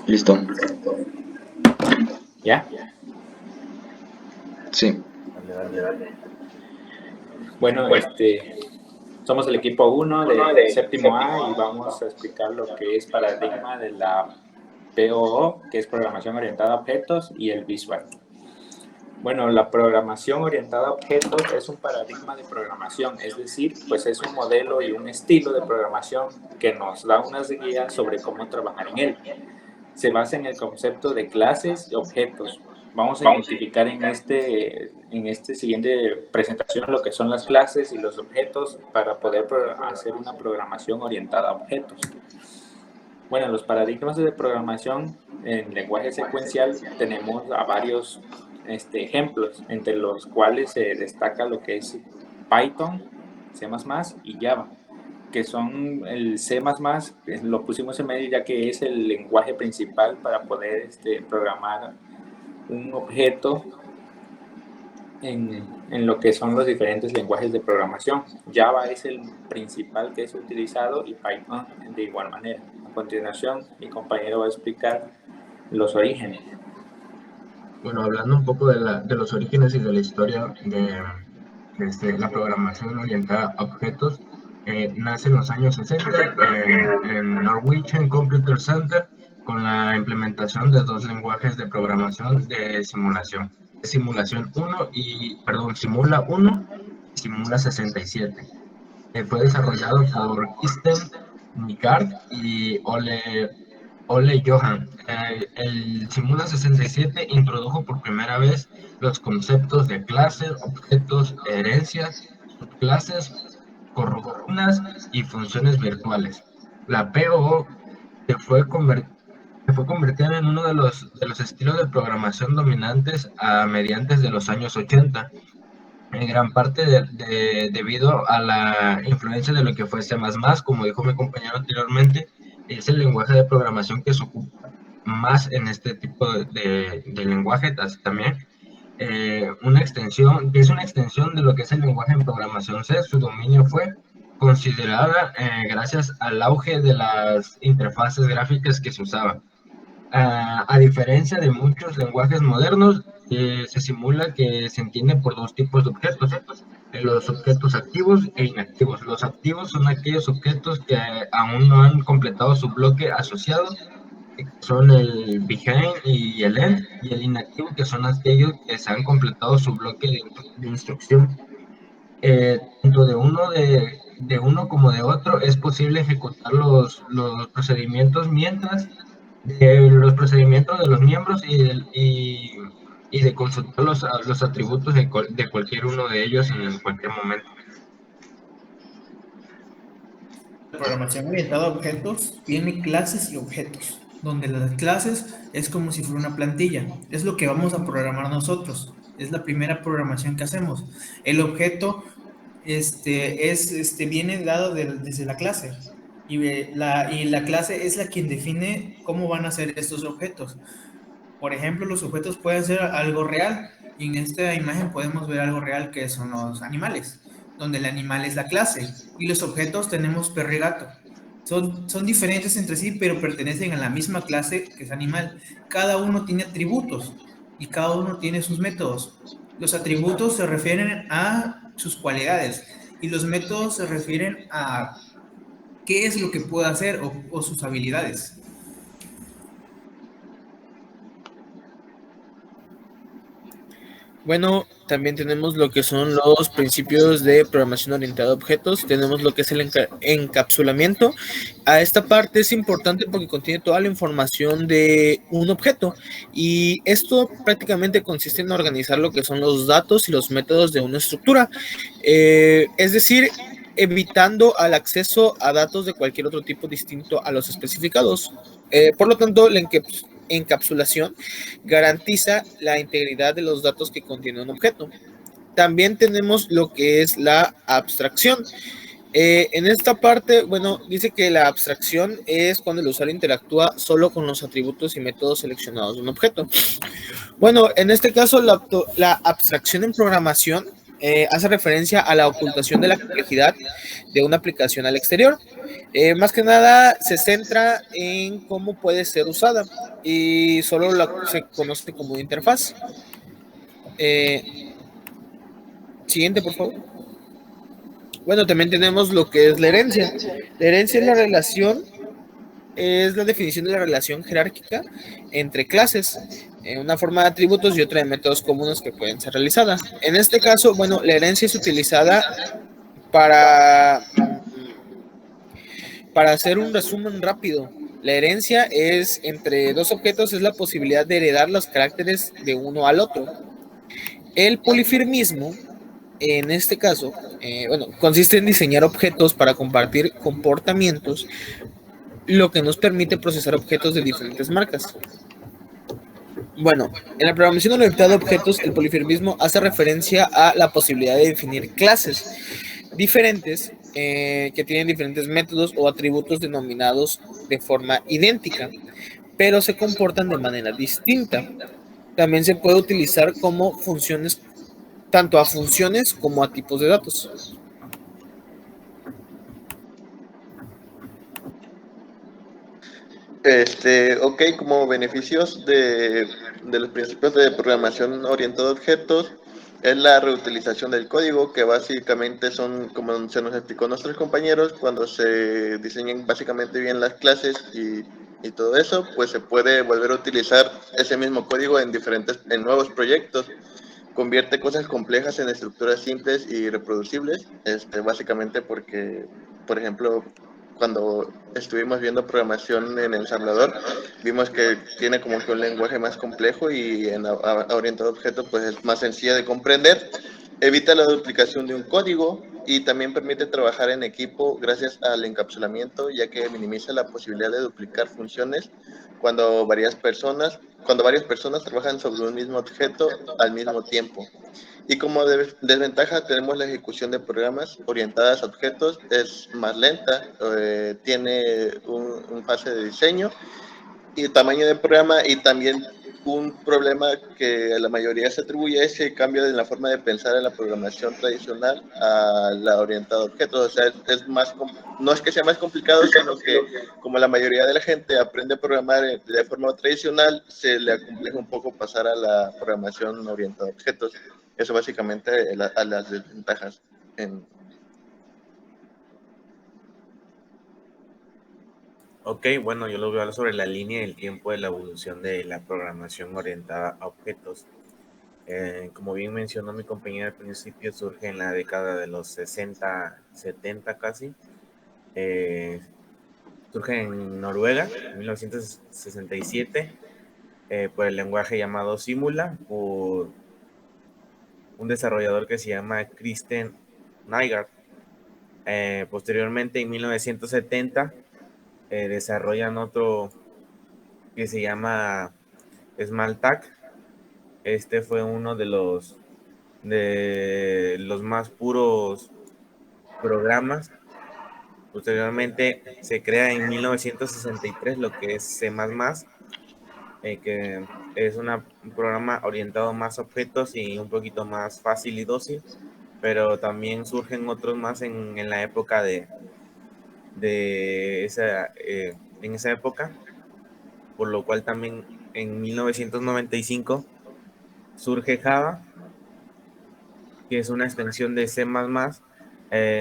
Listo. ¿Ya? Sí. Dale, dale. Bueno, somos el equipo 1 de séptimo A y vamos a explicar lo que es paradigma de la POO, que es programación orientada a objetos, y el visual. Bueno, la programación orientada a objetos es un paradigma de programación, es decir, pues es un modelo y un estilo de programación que nos da unas guías sobre cómo trabajar en él. Se basa en el concepto de clases y objetos. Vamos a identificar en este siguiente presentación lo que son las clases y los objetos para poder hacer una programación orientada a objetos. Bueno, los paradigmas de programación en lenguaje secuencial tenemos a varios ejemplos, entre los cuales se destaca lo que es Python, C++ y Java, que son el C++, lo pusimos en medio ya que es el lenguaje principal para poder programar un objeto en lo que son los diferentes lenguajes de programación. Java es el principal que es utilizado y Python de igual manera. A continuación, mi compañero va a explicar los orígenes. Bueno, hablando un poco de los orígenes y de la historia de la programación orientada a objetos, nace en los años 60 en Norwegian Computer Center con la implementación de dos lenguajes de programación de simulación. Simulación 1 Simula 1 y Simula 67. Fue desarrollado por Kristen Nygaard y Ole Johan. El Simula 67 introdujo por primera vez los conceptos de clases, objetos, herencias, subclases, corrunas y funciones virtuales. La POO se fue, se fue convirtiendo en uno de los estilos de programación dominantes a mediados de los años 80, en gran parte debido a la influencia de lo que fue C++, como dijo mi compañero anteriormente, es el lenguaje de programación que se ocupa más en este tipo de lenguaje también. Una extensión, que es una extensión de lo que es el lenguaje en programación C. Su dominio fue considerada gracias al auge de las interfaces gráficas que se usaban. A diferencia de muchos lenguajes modernos, se simula que se entiende por dos tipos de objetos: los objetos activos e inactivos. Los activos son aquellos objetos que aún no han completado su bloque asociado, que son el behind y el end, y el inactivo, que son aquellos que se han completado su bloque de instrucción. Tanto de uno como de otro es posible ejecutar los procedimientos mientras de los procedimientos de los miembros y de consultar los atributos de cualquier uno de ellos en cualquier momento. La programación orientada a objetos tiene clases y objetos, donde las clases es como si fuera una plantilla, es lo que vamos a programar nosotros, es la primera programación que hacemos. El objeto viene dado desde la clase y la clase es la quien define cómo van a ser estos objetos. Por ejemplo, los objetos pueden ser algo real y en esta imagen podemos ver algo real que son los animales, donde el animal es la clase y los objetos tenemos perro y gato. Son diferentes entre sí, pero pertenecen a la misma clase que es animal. Cada uno tiene atributos y cada uno tiene sus métodos. Los atributos se refieren a sus cualidades y los métodos se refieren a qué es lo que puede hacer o sus habilidades. Bueno, también tenemos lo que son los principios de programación orientada a objetos. Tenemos lo que es el encapsulamiento. A esta parte es importante porque contiene toda la información de un objeto y esto prácticamente consiste en organizar lo que son los datos y los métodos de una estructura. Es decir, evitando al acceso a datos de cualquier otro tipo distinto a los especificados. Por lo tanto, la encapsulación garantiza la integridad de los datos que contiene un objeto. También tenemos lo que es la abstracción. En esta parte, bueno, dice que la abstracción es cuando el usuario interactúa solo con los atributos y métodos seleccionados de un objeto. Bueno, en este caso, la abstracción en programación hace referencia a la ocultación de la complejidad de una aplicación al exterior. Más que nada se centra en cómo puede ser usada y solo se conoce como interfaz. Siguiente, por favor. Bueno, también tenemos lo que es la herencia. La herencia es la relación, es la definición de la relación jerárquica entre clases, una forma de atributos y otra de métodos comunes que pueden ser realizadas. En este caso, bueno, la herencia es utilizada para, para hacer un resumen rápido. La herencia es entre dos objetos, es la posibilidad de heredar los caracteres de uno al otro. El polifirmismo, en este caso, bueno, consiste en diseñar objetos para compartir comportamientos, lo que nos permite procesar objetos de diferentes marcas. Bueno, en la programación orientada a objetos, el polifirmismo hace referencia a la posibilidad de definir clases diferentes que tienen diferentes métodos o atributos denominados de forma idéntica, pero se comportan de manera distinta. También se puede utilizar como funciones, tanto a funciones como a tipos de datos. Ok, como beneficios de los principios de programación orientada a objetos, es la reutilización del código, que básicamente son, como se nos explicó nuestros compañeros, cuando se diseñan básicamente bien las clases y todo eso, pues se puede volver a utilizar ese mismo código en nuevos proyectos. Convierte cosas complejas en estructuras simples y reproducibles, básicamente porque, por ejemplo, cuando estuvimos viendo programación en ensamblador, vimos que tiene como que un lenguaje más complejo y en orientado a objetos pues es más sencilla de comprender, evita la duplicación de un código y también permite trabajar en equipo gracias al encapsulamiento, ya que minimiza la posibilidad de duplicar funciones cuando varias personas trabajan sobre un mismo objeto al mismo tiempo. Y como desventaja tenemos la ejecución de programas orientadas a objetos, es más lenta, tiene un fase de diseño y tamaño de programa, y también un problema que a la mayoría se atribuye a ese cambio en la forma de pensar en la programación tradicional a la orientada a objetos. O sea, es más, no es que sea más complicado, sino que como la mayoría de la gente aprende a programar de forma tradicional, se le acompleja un poco pasar a la programación orientada a objetos. Eso básicamente a las desventajas. Ok, bueno, yo lo voy a hablar sobre la línea del tiempo de la evolución de la programación orientada a objetos. Como bien mencionó mi compañera al principio, surge en la década de los 60, 70 casi. Surge en Noruega, en 1967, por el lenguaje llamado Simula, por un desarrollador que se llama Kristen Nygaard. Posteriormente, en 1970, desarrollan otro que se llama Smalltalk. Este fue uno de los más puros programas. Posteriormente se crea en 1963 lo que es C++, que es un programa orientado más a objetos y un poquito más fácil y dócil, pero también surgen otros más en la época en esa época, por lo cual también en 1995 surge Java, que es una extensión de C++,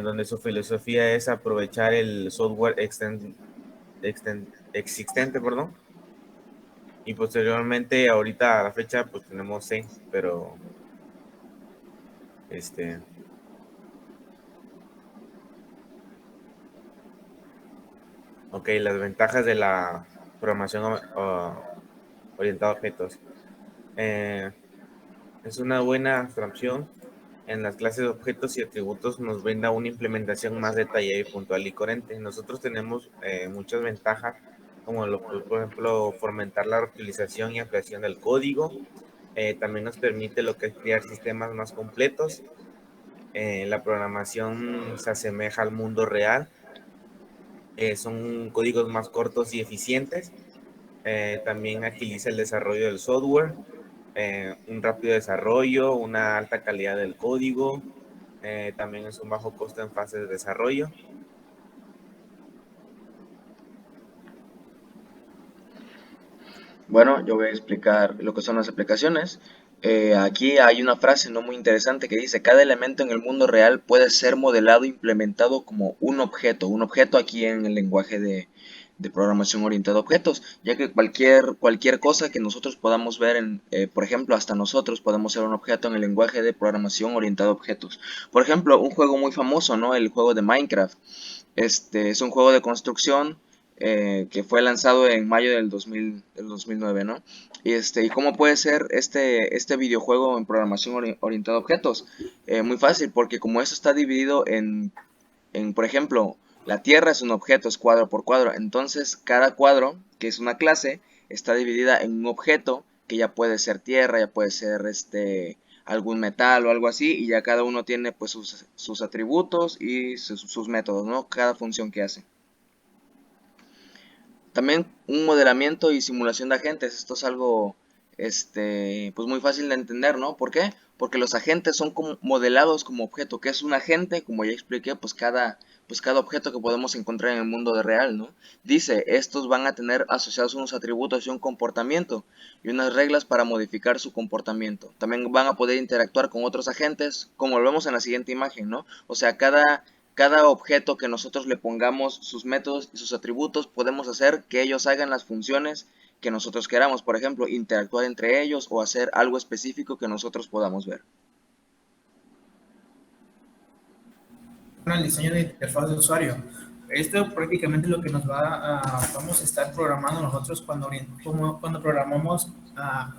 donde su filosofía es aprovechar el software existente, perdón. Y posteriormente, ahorita a la fecha, pues tenemos C, pero ok, las ventajas de la programación orientada a objetos. Es una buena abstracción. En las clases de objetos y atributos nos brinda una implementación más detallada y puntual y coherente. Nosotros tenemos muchas ventajas, como por ejemplo fomentar la reutilización y ampliación del código. También nos permite lo que es crear sistemas más completos. La programación se asemeja al mundo real. Son códigos más cortos y eficientes. También agiliza el desarrollo del software. un rápido desarrollo, una alta calidad del código, también es un bajo costo en fase de desarrollo. Bueno, yo voy a explicar lo que son las aplicaciones. Aquí hay una frase no muy interesante que dice, cada elemento en el mundo real puede ser modelado e implementado como un objeto aquí en el lenguaje de programación orientada a objetos, ya que cualquier cosa que nosotros podamos ver, por ejemplo, hasta nosotros podemos ser un objeto en el lenguaje de programación orientada a objetos. Por ejemplo, un juego muy famoso, ¿no? El juego de Minecraft. Es un juego de construcción que fue lanzado en mayo del 2009, ¿no? ¿Y cómo puede ser este videojuego en programación orientada a objetos? Muy fácil, porque como esto está dividido por ejemplo, la Tierra es un objeto, es cuadro por cuadro, entonces cada cuadro, que es una clase, está dividida en un objeto que ya puede ser tierra, ya puede ser algún metal o algo así, y ya cada uno tiene pues sus atributos y sus métodos, ¿no? Cada función que hace. También un modelamiento y simulación de agentes. Esto es algo pues muy fácil de entender, ¿no? ¿Por qué? Porque los agentes son modelados como objeto. ¿Qué es un agente? Como ya expliqué, pues cada objeto que podemos encontrar en el mundo real, ¿no? Dice, estos van a tener asociados unos atributos y un comportamiento y unas reglas para modificar su comportamiento. También van a poder interactuar con otros agentes, como lo vemos en la siguiente imagen, ¿no? O sea, cada objeto que nosotros le pongamos sus métodos y sus atributos, podemos hacer que ellos hagan las funciones que nosotros queramos. Por ejemplo, interactuar entre ellos o hacer algo específico que nosotros podamos ver. El diseño de interfaz de usuario. Esto prácticamente es lo que vamos a estar programando nosotros cuando programamos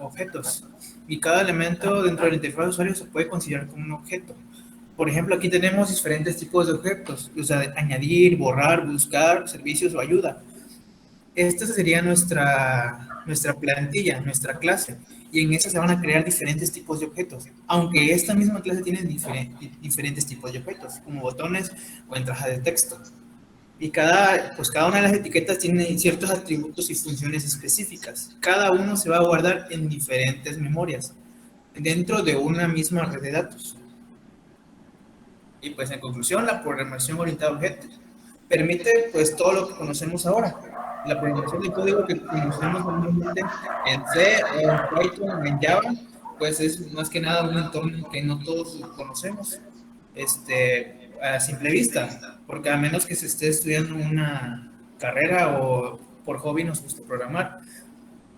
objetos. Y cada elemento dentro de la interfaz de usuario se puede considerar como un objeto. Por ejemplo, aquí tenemos diferentes tipos de objetos, o sea, añadir, borrar, buscar, servicios o ayuda. Esta sería nuestra plantilla, nuestra clase, y en esa se van a crear diferentes tipos de objetos, aunque esta misma clase tiene diferentes tipos de objetos, como botones o entradas de texto. Y cada una de las etiquetas tiene ciertos atributos y funciones específicas. Cada uno se va a guardar en diferentes memorias, dentro de una misma red de datos. Y pues en conclusión, la programación orientada a objetos permite pues todo lo que conocemos ahora. La programación de código que conocemos normalmente en C, en Python, en Java, pues es más que nada un entorno que no todos conocemos a simple vista, porque a menos que se esté estudiando una carrera o por hobby nos gusta programar,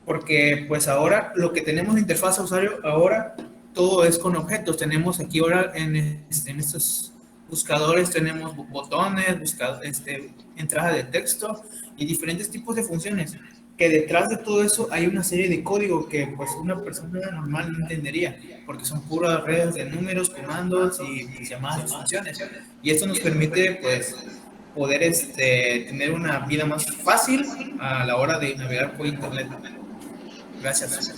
porque pues ahora lo que tenemos de interfaz a usuario, ahora todo es con objetos. Tenemos aquí ahora en estos buscadores tenemos botones, entrada de texto y diferentes tipos de funciones, que detrás de todo eso hay una serie de código que pues una persona normal no entendería, porque son puras redes de números, comandos y llamadas de funciones. Y esto nos permite pues poder tener una vida más fácil a la hora de navegar por internet. Gracias.